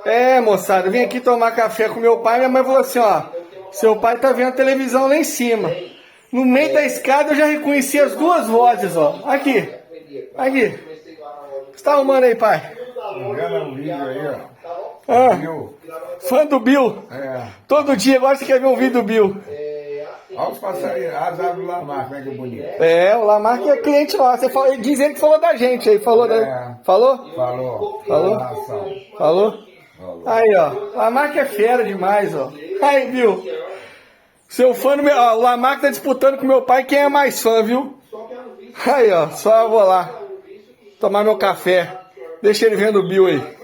É, moçada, eu vim aqui tomar café com meu pai. Minha mãe falou assim, ó, seu pai tá vendo televisão lá em cima. No meio da escada eu já reconheci as duas vozes, ó. Aqui. Aqui. O que você tá arrumando aí, pai? Vendo um vídeo aí, ó. Ah, Bill. fã do Bill. É. Todo dia agora você quer ver um vídeo do Bill. Olha os passarinhos, as árvores lá, como é que é bonito. É, o Lamarck é cliente nosso. Dizendo que falou da gente aí. Falou, né? Falou? Falou. Falou? Falou? Aí, ó. Lamarck é fera demais, ó. Aí, viu? Seu fã, ó, o Lamarck tá disputando com meu pai quem é mais fã, viu? Aí, ó. Só eu vou lá tomar meu café. Deixa ele vendo o Bill aí.